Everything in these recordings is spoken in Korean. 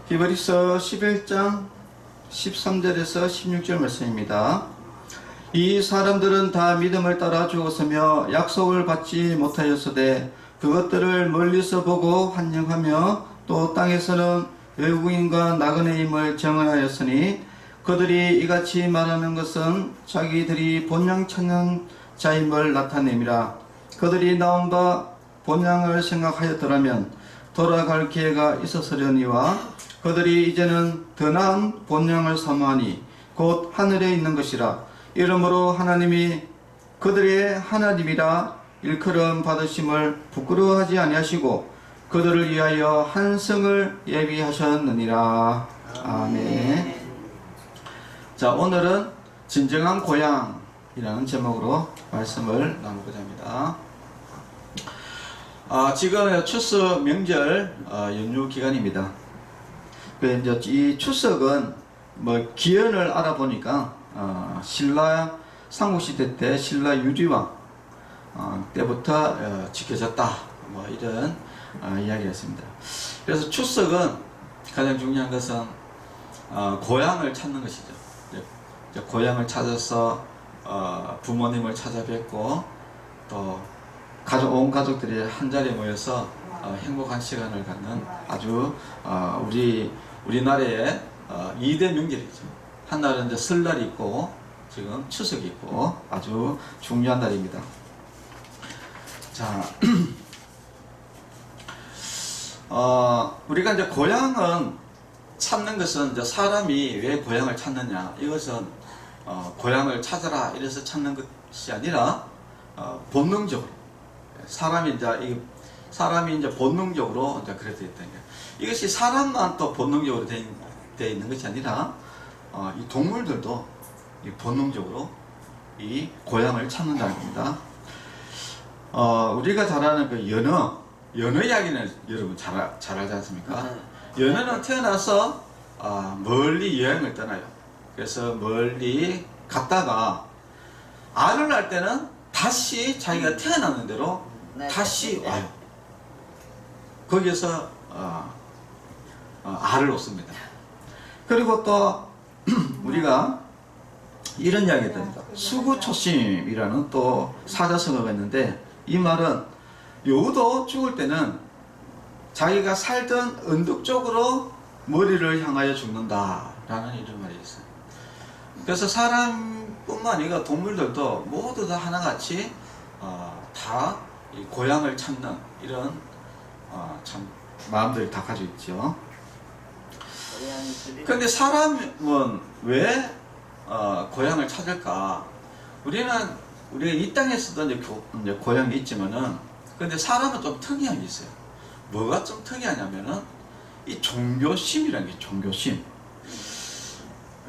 히브리서 11장 13절에서 16절 말씀입니다. 이 사람들은 다 믿음을 따라 죽었으며 약속을 받지 못하였으되 그것들을 멀리서 보고 환영하며 또 땅에서는 외국인과 나그네임을 정하였으니 그들이 이같이 말하는 것은 자기들이 본향 찾는 자임을 나타냄이라. 그들이 나온 바 본향을 생각하였더라면 돌아갈 기회가 있었으려니와 그들이 이제는 더 나은 본향을 사모하니 곧 하늘에 있는 것이라. 이러므로 하나님이 그들의 하나님이라 일컬음 받으심을 부끄러워하지 아니하시고 그들을 위하여 한 성을 예비하셨느니라. 아멘. 자, 오늘은 진정한 고향이라는 제목으로 말씀을 나누고자 합니다. 지금 추석 명절 연휴 기간입니다. 이제 이 추석은 뭐 기원을 알아보니까 신라 삼국시대 때 신라 유리왕 때부터 지켜졌다, 뭐 이런 이야기였습니다. 그래서 추석은 가장 중요한 것은 고향을 찾는 것이죠. 이제 고향을 찾아서 부모님을 찾아뵙고 또 온 가족들이 한 자리에 모여서 행복한 시간을 갖는 아주 우리나라의 2대 명절이죠. 한 날은 이제 설날이 있고 지금 추석이 있고 아주 중요한 날입니다. 자, 우리가 이제 고향은 찾는 것은 이제 사람이 왜 고향을 찾느냐, 이것은 고향을 찾아라 이래서 찾는 것이 아니라 본능적으로 사람이 이제 본능적으로 이제 그래 되어 있다는 거예요. 이것이 사람만 또 본능적으로 되어 있는 것이 아니라 이 동물들도 이 본능적으로 이 고향을 찾는다는 겁니다. 우리가 잘 아는 그 연어 이야기는 여러분 잘 알지 않습니까? 연어는 태어나서 멀리 여행을 떠나요. 그래서 멀리 갔다가 알을 낳을 때는 다시 자기가 태어났는 대로 다시 와요. 거기에서 알을 놓습니다. 그리고 또 우리가 이런 이야기 됩니다. 수구초심이라는 또 사자성어가 있는데, 이 말은 여우도 죽을 때는 자기가 살던 언덕 쪽으로 머리를 향하여 죽는다라는 이런 말이 있어요. 그래서 사람뿐만 아니라 동물들도 모두 다 하나같이 다 이 고향을 찾는 이런 참 마음들이 다 가지고 있죠. 그런데 사람은 왜 고향을 찾을까? 우리가 이 땅에서도 이제 고향이 있지만은, 근데 사람은 좀 특이한 게 있어요. 뭐가 좀 특이하냐면은 이 종교심이라는 게, 종교심.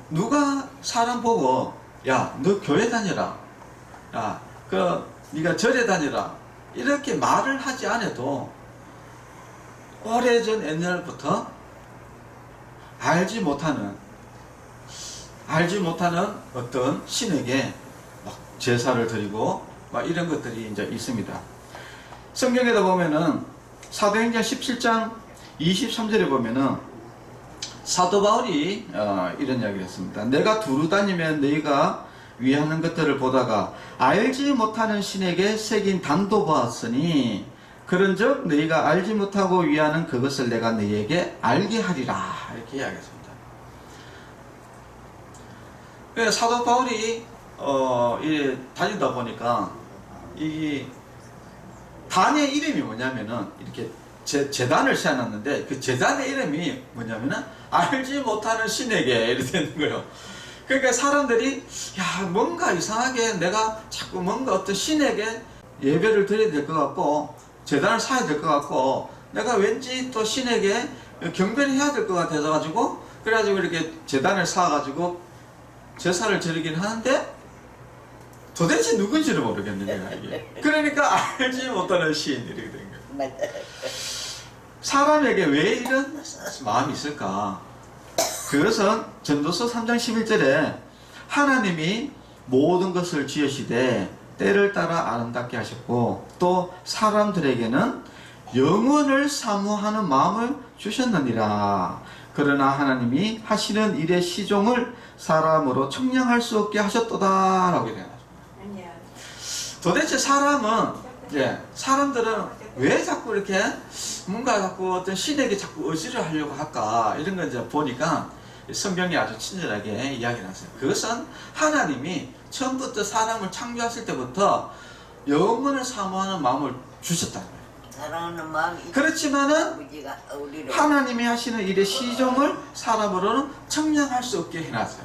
누가 사람 보고 야, 너 교회 다녀라, 야, 네가 절에 다녀라, 이렇게 말을 하지 않아도 오래전 옛날부터 알지 못하는 어떤 신에게 막 제사를 드리고 막 이런 것들이 이제 있습니다. 성경에다 보면은 사도행전 17장 23절에 보면은 사도 바울이 이런 이야기를 했습니다. 내가 두루 다니면 너희가 위하는 것들을 보다가 알지 못하는 신에게 새긴 단도 보았으니 그런즉 너희가 알지 못하고 위하는 그것을 내가 너희에게 알게 하리라, 이렇게 이야기했습니다. 사도 바울이 다니다 보니까 이 단의 이름이 뭐냐면은, 이렇게 제단을 세워놨는데 그 제단의 이름이 뭐냐면은 알지 못하는 신에게 이렇게 되는 거예요. 그러니까 사람들이 야, 뭔가 이상하게 내가 자꾸 뭔가 어떤 신에게 예배를 드려야 될 것 같고 제단을 쌓아야 될 것 같고 내가 왠지 또 신에게 경배를 해야 될 것 같아서 가지고, 그래가지고 이렇게 제단을 쌓아가지고 제사를 드리긴 하는데 도대체 누군지를 모르겠는 거야, 이게. 그러니까 알지 못하는 신, 이렇게 된 거야. 사람에게 왜 이런 마음이 있을까? 그것은 전도서 3장 11절에 하나님이 모든 것을 지으시되 때를 따라 아름답게 하셨고 또 사람들에게는 영원을 사모하는 마음을 주셨느니라. 그러나 하나님이 하시는 일의 시종을 사람으로 측량할 수 없게 하셨도다 라고 이래요. 도대체 사람들은 왜 자꾸 이렇게 뭔가 자꾸 어떤 신에게 자꾸 의지를 하려고 할까, 이런 걸 이제 보니까 성경이 아주 친절하게 이야기를 하세요. 그것은 하나님이 처음부터 사람을 창조하실 때부터 영원을 사모하는 마음을 주셨다는 거예요. 사랑하는 마음이 그렇지만은 하나님이 하시는 일의 시종을 사람으로는 측량할 수 없게 해놨어요.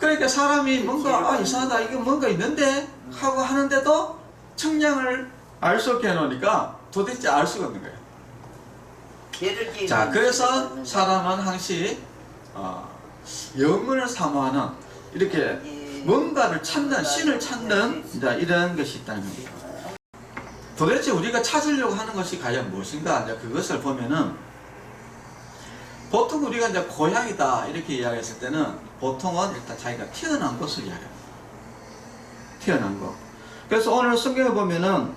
그러니까 사람이 뭔가 이상하다, 이게 뭔가 있는데 하고 하는데도 측량을 알 수 없게 해놓으니까 도대체 알 수가 없는 거예요. 자, 그래서 사람은 항시 영혼을 사모하는, 이렇게 뭔가를 찾는, 신을 찾는 이런 것이 있다는 겁니다. 도대체 우리가 찾으려고 하는 것이 과연 무엇인가? 이제 그것을 보면은, 보통 우리가 이제 고향이다 이렇게 이야기했을 때는 보통은 일단 자기가 태어난 곳을 이야기합니다. 태어난 곳. 그래서 오늘 성경에 보면은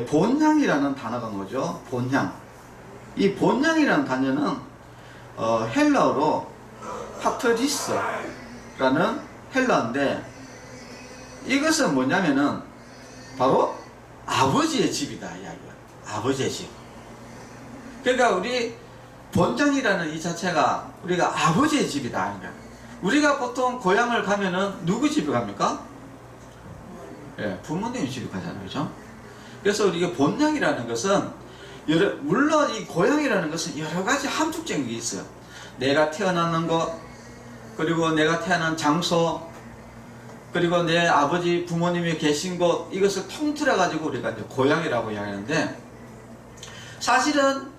본향이라는 단어가 뭐죠? 본향. 이 본향이라는 단어는 헬라어로 파트리스라는 헬라어인데, 이것은 뭐냐면은 바로 아버지의 집이다 이야기야. 아버지의 집. 그러니까 우리 본향이라는 이 자체가 우리가 아버지의 집이다. 그러니까 우리가 보통 고향을 가면은 누구 집에 갑니까? 부모님 집에 가잖아요, 그죠? 그래서 우리가 본향이라는 것은 물론 이 고향이라는 것은 여러 가지 함축적인 게 있어요. 내가 태어나는 것, 그리고 내가 태어난 장소, 그리고 내 아버지 부모님이 계신 곳, 이것을 통틀어 가지고 우리가 이제 고향이라고 이야기하는데, 사실은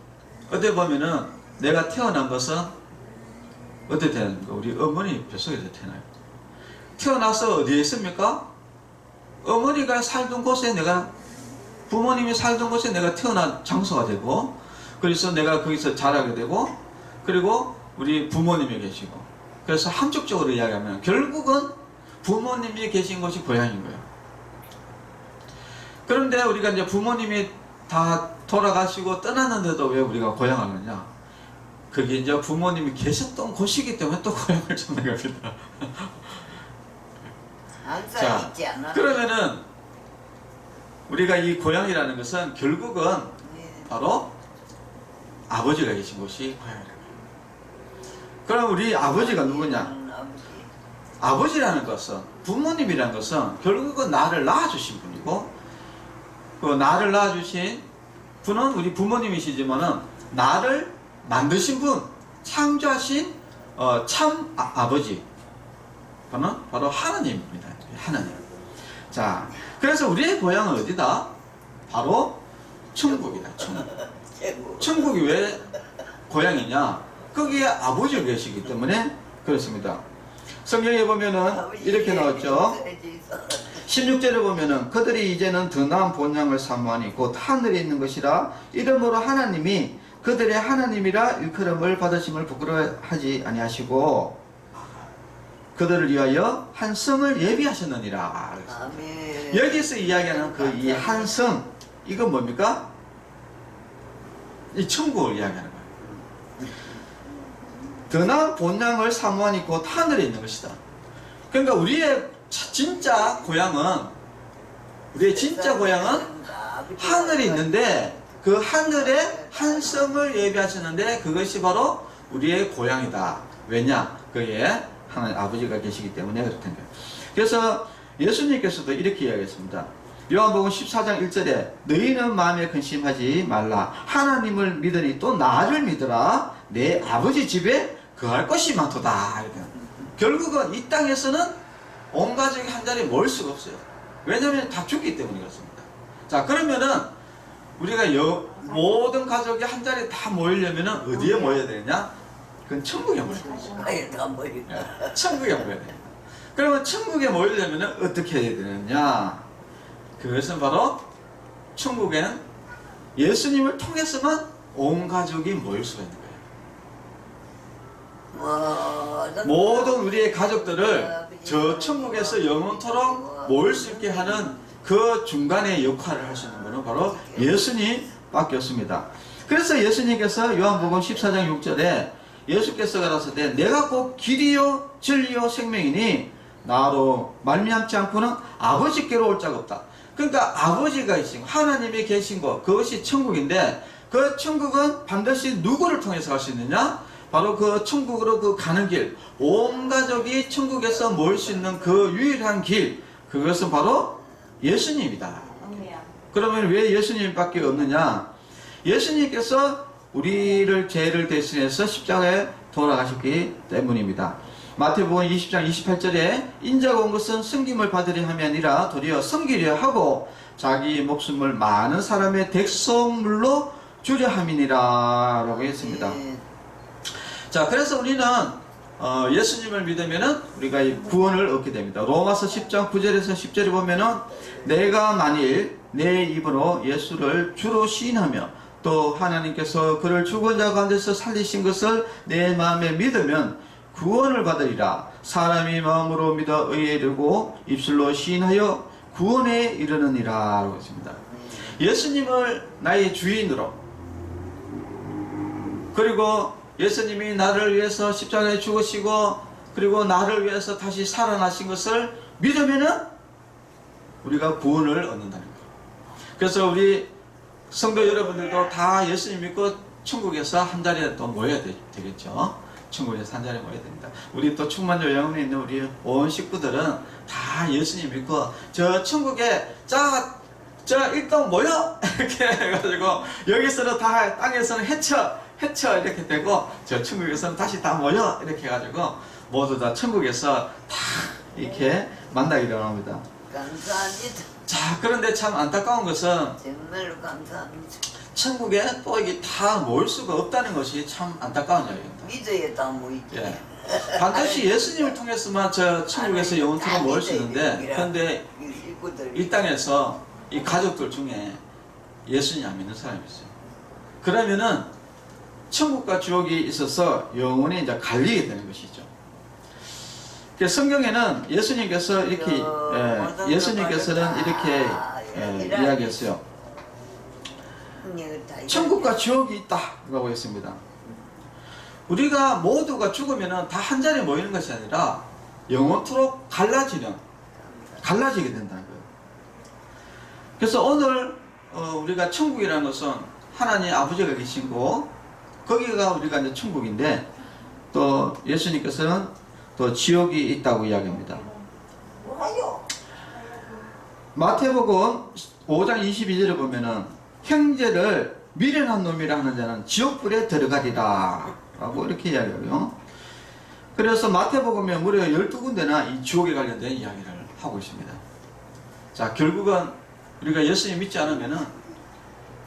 어떻게 보면은 내가 태어난 것은 어떻게 되는가? 우리 어머니 뱃속에서 태어나요. 태어나서 어디에 있습니까? 어머니가 살던 곳에 부모님이 살던 곳에 내가 태어난 장소가 되고, 그래서 내가 거기서 자라게 되고, 그리고 우리 부모님이 계시고, 그래서 함축적으로 이야기하면 결국은 부모님이 계신 곳이 고향인 거예요. 그런데 우리가 이제 부모님이 다 돌아가시고 떠났는데도 왜 우리가 고향을 가냐? 그게 이제 부모님이 계셨던 곳이기 때문에 또 고향을 찾는 겁니다. 자, 그러면은 우리가 이 고향이라는 것은 결국은 바로 아버지가 계신 곳이 고향이라는 거예요. 그럼 우리 아버지가 누구냐? 아버지라는 것은, 부모님이라는 것은 결국은 나를 낳아주신 분이고, 그 나를 낳아주신 분은 우리 부모님이시지만은 나를 만드신 분, 창조하신 참 아버지, 바로 하나님입니다. 하나님. 자, 그래서 우리의 고향은 어디다? 바로 천국이다. 천국. 천국이 왜 고향이냐? 거기에 아버지가 계시기 때문에 그렇습니다. 성경에 보면은 이렇게 나왔죠. 16절에 보면은 그들이 이제는 더 나은 본향을 사모하니 곧 하늘에 있는 것이라, 이러므로 하나님이 그들의 하나님이라 일컬음을 받으심을 부끄러워하지 아니하시고 그들을 위하여 한 성을 예비하셨느니라. 여기서 이야기하는 그 이 한 성, 이건 뭡니까? 이 천국을 이야기하는 거예요. 더 나은 본향을 사모하니 곧 하늘에 있는 것이다. 그러니까 우리의 진짜 고향은 하늘에 있는데, 그 하늘에 한 성을 예비하셨는데 그것이 바로 우리의 고향이다. 왜냐? 거기에 하나님 아버지가 계시기 때문에 그렇다는 거예요. 그래서 예수님께서도 이렇게 이야기했습니다. 요한복음 14장 1절에 너희는 마음에 근심하지 말라. 하나님을 믿으니 또 나를 믿으라. 내 아버지 집에 거할 것이 많도다. 결국은 이 땅에서는 온 가족이 한 자리에 모일 수가 없어요. 왜냐하면 다 죽기 때문에 그렇습니다. 자, 그러면은 우리가 모든 가족이 한 자리에 다 모이려면은 어디에 모여야 되느냐? 그건 천국에 모여야 되죠. 천국에 모여야 돼요. 그러면 천국에 모이려면은 어떻게 해야 되느냐? 그것은 바로 천국에는 예수님을 통해서만 온 가족이 모일 수가 있는 거예요. 모든 우리의 가족들을 저 천국에서 영원토록 모일 수 있게 하는 그 중간의 역할을 할 수 있는 분은 바로 예수님밖에 없습니다. 그래서 예수님께서 요한복음 14장 6절에 예수께서 가라사대 내가 곧 길이요 진리요 생명이니 나로 말미암지 않고는 아버지께로 올 자가 없다. 그러니까 아버지가 있으시고 하나님이 계신 것, 그것이 천국인데, 그 천국은 반드시 누구를 통해서 갈 수 있느냐? 바로 그 천국으로 그 가는 길, 온 가족이 천국에서 모일 수 있는 그 유일한 길, 그것은 바로 예수님이다. 그러면 왜 예수님밖에 없느냐? 예수님께서 우리를 죄를 대신해서 십자가에 돌아가셨기 때문입니다. 마태복음 20장 28절에 인자가 온 것은 섬김을 받으려 함이 아니라 도리어 섬기려 하고 자기 목숨을 많은 사람의 대속물로 주려 함이니라 라고 했습니다. 자, 그래서 우리는 예수님을 믿으면은 우리가 이 구원을 얻게 됩니다. 로마서 10장 9절에서 10절에 보면은 내가 만일 내 입으로 예수를 주로 시인하며 또 하나님께서 그를 죽은 자 가운데서 살리신 것을 내 마음에 믿으면 구원을 받으리라. 사람이 마음으로 믿어 의에 이르고 입술로 시인하여 구원에 이르느니라 라고 했습니다. 예수님을 나의 주인으로, 그리고 예수님이 나를 위해서 십자가에 죽으시고 그리고 나를 위해서 다시 살아나신 것을 믿으면은 우리가 구원을 얻는다는 거예요. 그래서 우리 성도 여러분들도 다 예수님 믿고 천국에서 한 자리에 또 모여야 되겠죠. 천국에서 한 자리에 모여야 됩니다. 우리 또 충만교 영혼에 있는 우리 온 식구들은 다 예수님 믿고 저 천국에 저 일동 모여 이렇게 해가지고 여기서는 다 땅에서는 헤쳐 이렇게 되고 저 천국에서는 다시 다 모여 이렇게 해가지고 모두 다 천국에서 다 이렇게 만나기를 합니다. 감사합니다. 자, 그런데 참 안타까운 것은 정말로 감사합니다. 천국에 또 이게 다 모일 수가 없다는 것이 참 안타까운 이야기입니다. 믿어야 다 모이지. 예. 반드시 예수님을 통해서만 저 천국에서 영원토록 모일 수 있는데, 그런데 이 땅에서 이 가족들 중에 예수님 안 믿는 사람이 있어요. 그러면은 천국과 지옥이 있어서 영원히 이제 갈리게 되는 것이죠. 성경에는 예수님께서 이렇게 예수님께서는 이렇게 이야기했어요. 천국과 지옥이 있다라고 했습니다. 우리가 모두가 죽으면은 다 한 자리에 모이는 것이 아니라 영원토록 갈라지게 된다는 거예요. 그래서 오늘 우리가 천국이라는 것은 하나님 아버지가 계시고 거기가 우리가 이제 천국인데, 또 예수님께서는 또 지옥이 있다고 이야기합니다. 마태복음 5장 22절에 보면은 형제를 미련한 놈이라 하는 자는 지옥불에 들어가리라 라고 이렇게 이야기해요. 그래서 마태복음에 무려 12군데나 이 지옥에 관련된 이야기를 하고 있습니다. 자, 결국은 우리가 예수님 믿지 않으면은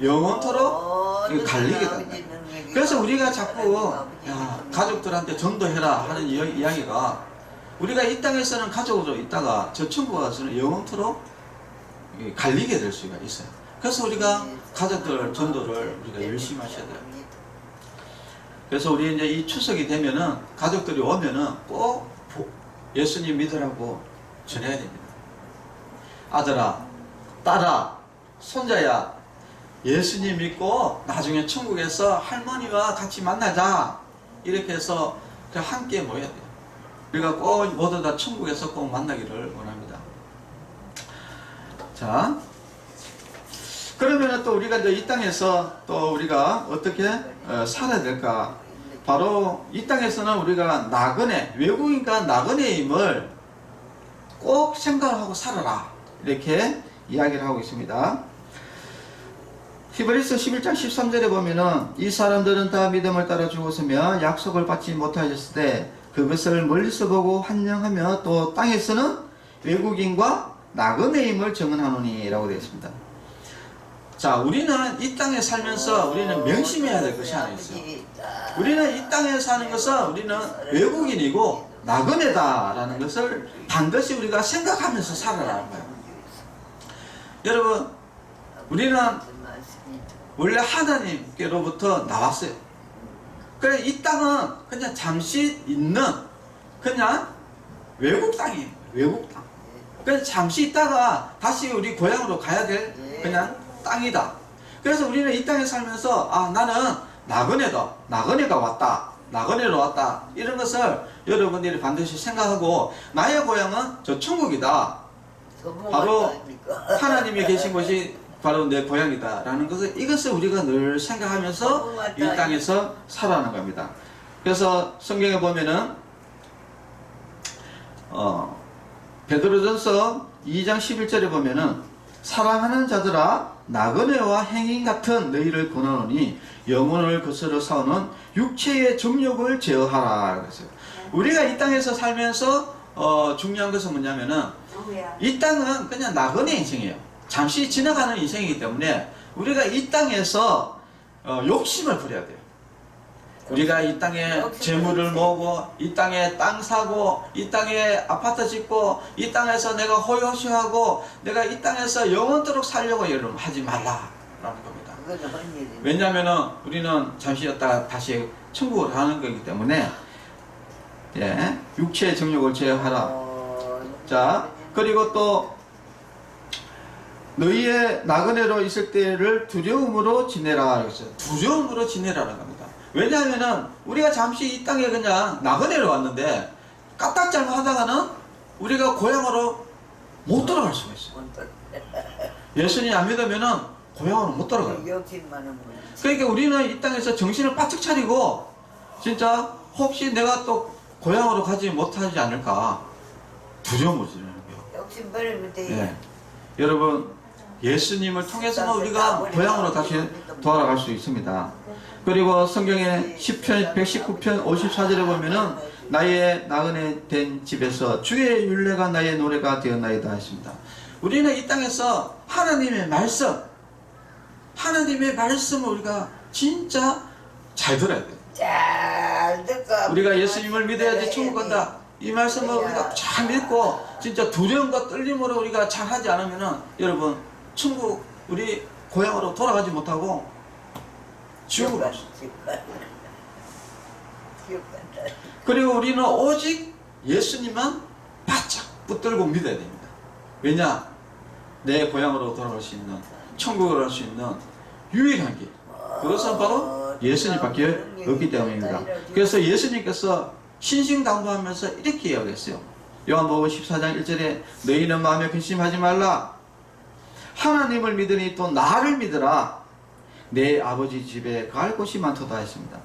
영원토록 갈리게 된다. 그래서 우리가 자꾸 가족들한테 전도해라 하는 이야기가, 우리가 이 땅에서는 가족으로 있다가 저 천국 가서는 영원토록 갈리게 될 수가 있어요. 그래서 우리가 가족들 전도를 우리가 열심히 하셔야 돼요. 그래서 우리 이제 이 추석이 되면은 가족들이 오면은 꼭 예수님 믿으라고 전해야 됩니다. 아들아, 딸아, 손자야, 예수님 믿고 나중에 천국에서 할머니와 같이 만나자. 이렇게 해서 함께 모여야 돼요. 우리가 꼭 모두 다 천국에서 꼭 만나기를 원합니다. 자, 그러면 또 우리가 이제 이 땅에서 또 우리가 어떻게 살아야 될까? 바로 이 땅에서는 우리가 나그네, 외국인과 나그네임을 꼭 생각하고 살아라. 이렇게 이야기를 하고 있습니다. 히브리서 11장 13절에 보면은 이 사람들은 다 믿음을 따라 죽었으며 약속을 받지 못하였을 때 그것을 멀리서 보고 환영하며 또 땅에서는 외국인과 나그네임을 증언하노니 라고 되어 있습니다. 자, 우리는 이 땅에 살면서 우리는 명심해야 될 것이 하나 있어요. 우리는 이 땅에 사는 것은 우리는 외국인이고 나그네다라는 것을 반드시 우리가 생각하면서 살아라는 거예요. 여러분, 우리는 원래 하나님께로부터 나왔어요. 그래, 이 땅은 그냥 잠시 있는 그냥 외국 땅이에요. 외국 땅. 그래서 잠시 있다가 다시 우리 고향으로 가야 될 그냥 땅이다. 그래서 우리는 이 땅에 살면서 나는 나그네가 왔다 나그네로 왔다. 이런 것을 여러분들이 반드시 생각하고 나의 고향은 저 천국이다. 바로 하나님이 계신 곳이 바로 내 고향이다 라는 것을 이것을 우리가 늘 생각하면서 이 땅에서 살아가는 겁니다. 그래서 성경에 보면은 베드로전서 2장 11절에 보면은 사랑하는 자들아 나그네와 행인 같은 너희를 권하노니 영혼을 거스러 싸우는 육체의 정욕을 제어하라 그랬어요. 우리가 이 땅에서 살면서 중요한 것은 뭐냐면은 이 땅은 그냥 나그네 인생이에요. 잠시 지나가는 인생이기 때문에 우리가 이 땅에서 욕심을 부려야 돼요. 우리가 이 땅에 재물을 모으고 이 땅에 땅 사고 이 땅에 아파트 짓고 이 땅에서 내가 호요시하고 내가 이 땅에서 영원토록 살려고 여러분 하지 말라라는 겁니다. 왜냐하면 우리는 잠시 있다가 다시 천국으로 가는 거기 때문에 예, 육체의 정욕을 제어하라. 자, 그리고 또 너희의 나그네로 있을 때를 두려움으로 지내라 그랬어요. 두려움으로 지내라는 겁니다. 왜냐하면은 우리가 잠시 이 땅에 그냥 나그네로 왔는데 까딱잘못 하다가는 우리가 고향으로 못 돌아갈 수가 있어요. 예수님 안 믿으면은 고향으로 못 돌아가요. 그러니까 우리는 이 땅에서 정신을 바짝 차리고 진짜 혹시 내가 또 고향으로 가지 못하지 않을까 두려움을 지르는 거예요. 욕심 버리면 돼. 예. 여러분 예수님을 통해서는 우리가 고향으로 다시 돌아갈 수 있습니다. 그리고 성경의 시편 119편 54절에 보면은 나의 나그네 된 집에서 주의 율례가 나의 노래가 되었나이다 했습니다. 우리는 이 땅에서 하나님의 말씀을 우리가 진짜 잘 들어야 돼요. 잘 듣고 우리가 예수님을 믿어야지 천국 간다. 이 말씀을 우리가 잘 믿고 진짜 두려움과 떨림으로 우리가 잘 하지 않으면은 여러분 천국 우리 고향으로 돌아가지 못하고 지옥으로 갔어. 그리고 우리는 오직 예수님만 바짝 붙들고 믿어야 됩니다. 왜냐? 내 고향으로 돌아갈 수 있는 천국을 갈 수 있는 유일한 길 그것은 바로 예수님밖에 없기 때문입니다. 그래서 예수님께서 신신당부하면서 이렇게 이야기했어요. 요한복음 14장 1절에 너희는 마음에 근심하지 말라. 하나님을 믿으니 또 나를 믿으라. 내 아버지 집에 갈 곳이 많도다 했습니다.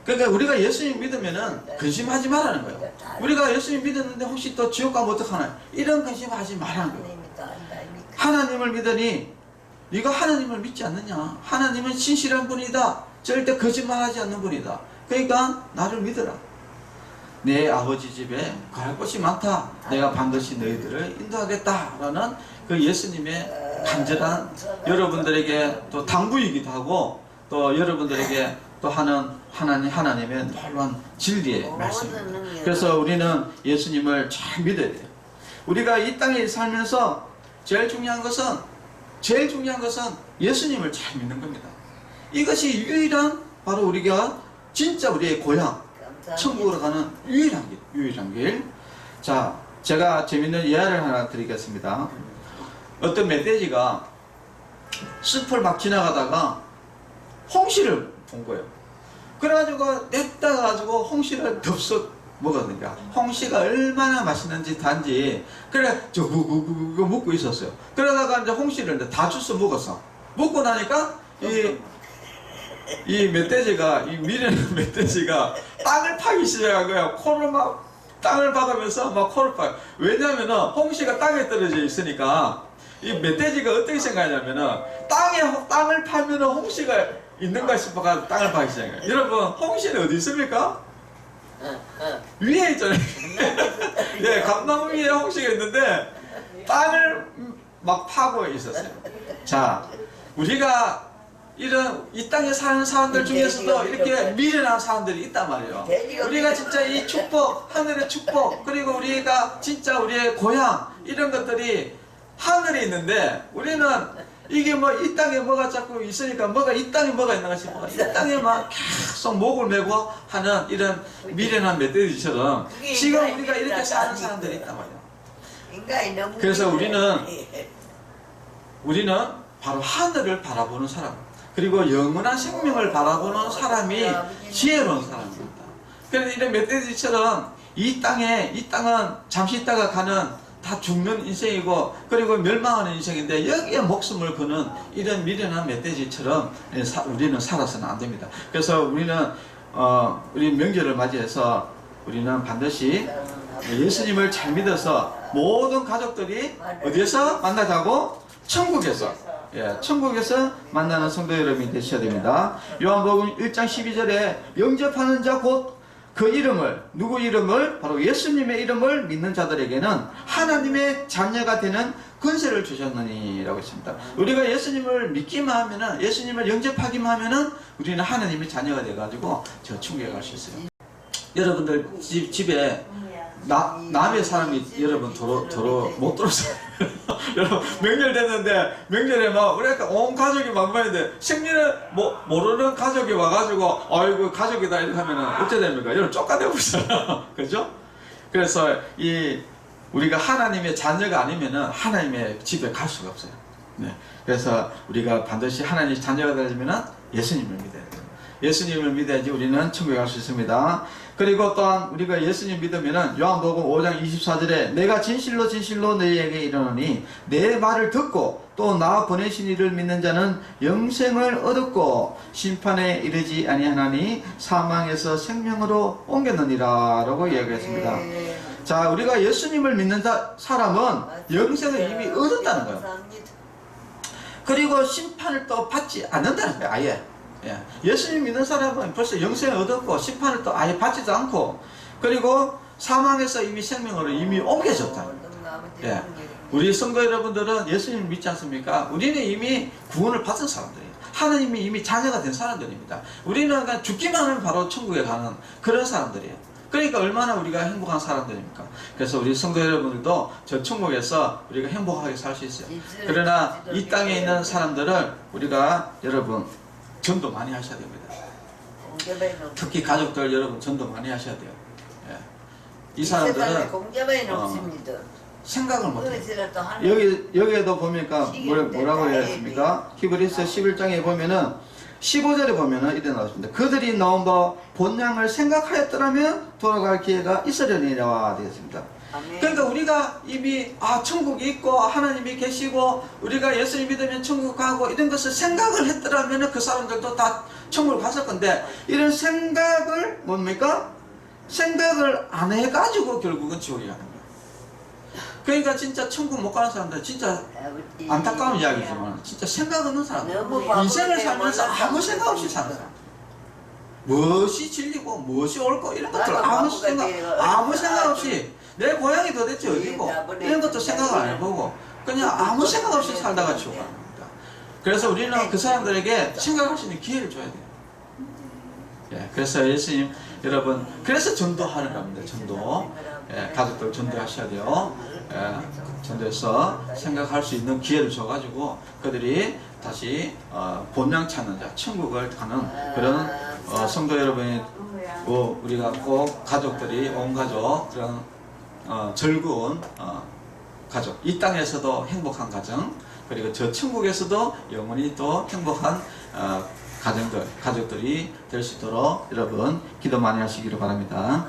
그러니까 우리가 예수님 믿으면은 근심하지 말라는 거예요. 우리가 예수님 믿었는데 혹시 또 지옥 가면 어떡하나 이런 근심하지 말라는 거예요. 하나님을 믿으니 네가 하나님을 믿지 않느냐. 하나님은 신실한 분이다. 절대 거짓말하지 않는 분이다. 그러니까 나를 믿어라. 내 아버지 집에 갈 곳이 많다. 내가 반드시 너희들을 인도하겠다라는 그 예수님의 간절한 여러분들에게 또 당부이기도 하고 또 여러분들에게 또 하는 하나님의 놀라운 진리의 말씀입니다. 그래서 우리는 예수님을 잘 믿어야 돼요. 우리가 이 땅에 살면서 제일 중요한 것은 예수님을 잘 믿는 겁니다. 이것이 유일한 바로 우리가 진짜 우리의 고향 천국으로 가는 유일한 길. 자, 제가 재밌는 예화를 하나 드리겠습니다. 어떤 멧돼지가 숲을 막 지나가다가 홍시를 본 거예요. 그래가지고 냅다가지고 홍시를 덥석 먹었는가. 홍시가 얼마나 맛있는지 단지 그래 그거 먹고 있었어요. 그러다가 이제 홍시를 다 주워 먹었어. 먹고 나니까 이 멧돼지가 이 미래는 멧돼지가 땅을 파기 시작한 거야. 코를 막 땅을 박으면서 막 코를 파. 왜냐면은 홍시가 땅에 떨어져 있으니까 이 멧돼지가 어떻게 생각하냐면은 땅을 파면은 홍시가 있는가 싶어가지고 땅을 파기 시작해요. 여러분 홍시는 어디 있습니까? 위에 있잖아요. 네, 감나무 위에 홍시가 있는데 땅을 막 파고 있었어요. 자, 우리가 이런 이 땅에 사는 사람들 중에서도 이렇게 미련한 사람들이 있단 말이에요. 우리가 진짜 이 축복, 하늘의 축복, 그리고 우리가 진짜 우리의 고향 이런 것들이 하늘에 있는데 우리는 이게 뭐 이 땅에 뭐가 자꾸 있으니까 이 땅에 뭐가 있는가 싶어. 이 땅에 막 계속 목을 메고 하는 이런 미련한 멧돼지처럼 지금 우리가 이렇게 사는 사람들이 있단 말이에요. 그래서 우리는 바로 하늘을 바라보는 사람. 그리고 영원한 생명을 바라보는 사람이 지혜로운 사람입니다. 그런데 이런 멧돼지처럼 이 땅은 잠시 있다가 가는 다 죽는 인생이고 그리고 멸망하는 인생인데 여기에 목숨을 거는 이런 미련한 멧돼지처럼 우리는 살아서는 안 됩니다. 그래서 우리는 우리 명절을 맞이해서 우리는 반드시 예수님을 잘 믿어서 모든 가족들이 어디에서 만나자고? 천국에서. 예, 천국에서 만나는 성도 여러분이 되셔야 됩니다. 요한복음 1장 12절에 영접하는 자 곧 그 이름을, 누구 이름을? 바로 예수님의 이름을 믿는 자들에게는 하나님의 자녀가 되는 권세를 주셨느니 라고 했습니다. 우리가 예수님을 믿기만 하면은, 예수님을 영접하기만 하면은 우리는 하나님의 자녀가 돼가지고 저 천국에 갈 수 있어요. 여러분들 집에 남의 사람이 여러분 도로 못 들어서요. 여러분 명절 됐는데 명절에 막 그러니까 온 가족이 만만한데 생일에 모르는 가족이 와가지고 아이고 가족이다 이렇게 하면은 어째 됩니까? 여러분 쫓아내 보잖아요. 그죠? 그래서 우리가 하나님의 자녀가 아니면은 하나님의 집에 갈 수가 없어요. 네. 그래서 우리가 반드시 하나님의 자녀가 되려면은 예수님을 믿어야 돼요. 예수님을 믿어야지 우리는 천국에 갈 수 있습니다. 그리고 또한 우리가 예수님 믿으면은 요한복음 5장 24절에 내가 진실로 진실로 너희에게 이르노니 내 말을 듣고 또 나 보내신 이를 믿는 자는 영생을 얻었고 심판에 이르지 아니하나니 사망에서 생명으로 옮겼느니라 라고 이야기했습니다. 자, 우리가 예수님을 믿는 사람은 영생을 이미 얻었다는 거예요. 그리고 심판을 또 받지 않는다는 거예요. 아예. 예수님 믿는 사람은 벌써 영생을 얻었고 심판을 또 아예 받지도 않고 그리고 사망에서 이미 생명으로 이미 옮겨졌다. 우리 성도 여러분들은 예수님을 믿지 않습니까? 우리는 이미 구원을 받은 사람들이에요. 하나님이 이미 자녀가 된 사람들입니다. 우리는 그냥 죽기만 하면 바로 천국에 가는 그런 사람들이에요. 그러니까 얼마나 우리가 행복한 사람들입니까? 그래서 우리 성도 여러분들도 저 천국에서 우리가 행복하게 살 수 있어요. 그러나 이 땅에 있는 사람들을 우리가 여러분 전도 많이 하셔야 됩니다. 특히 가족들 여러분 전도 많이 하셔야 돼요. 예. 이 사람들은 생각을 못해요. 여기에도 보니까 뭐라고 했습니까? 히브리서 11장에 보면은 15절에 보면은 이래 나왔습니다. 그들이 나온 바 본향을 생각하였더라면 돌아갈 기회가 있으려니라 되었습니다. 그러니까 우리가 이미 천국이 있고 하나님이 계시고 우리가 예수님 믿으면 천국 가고 이런 것을 생각을 했더라면 그 사람들도 다 천국을 갔을 건데 이런 생각을 뭡니까? 생각을 안 해가지고 결국은 지옥에 가는 거예요. 그러니까 진짜 천국 못 가는 사람들 진짜 안타까운 이야기지만 진짜 생각 없는 사람들, 인생을 살면서 아무 생각 없이 사는 사람, 무엇이 진리고 무엇이 옳고 이런 것들 아무 생각 없이 내 고향이 도대체 어디고 이런 것도 생각을 안 해보고 그냥 아무 생각 없이 살다가 지옥 가는 겁니다. 그래서 우리는 그 사람들에게 생각할 수 있는 기회를 줘야 돼요. 예, 그래서 예수님 여러분 그래서 전도하는 겁니다. 전도. 예, 가족들 전도하셔야 돼요. 예, 전도해서 생각할 수 있는 기회를 줘가지고 그들이 다시 본향 찾는 자, 천국을 가는 그런 성도 여러분이 우리가 꼭 가족들이 온 가족 그런 즐거운 가족, 이 땅에서도 행복한 가정, 그리고 저 천국에서도 영원히 또 행복한 가족들이 될 수 있도록 여러분 기도 많이 하시기를 바랍니다.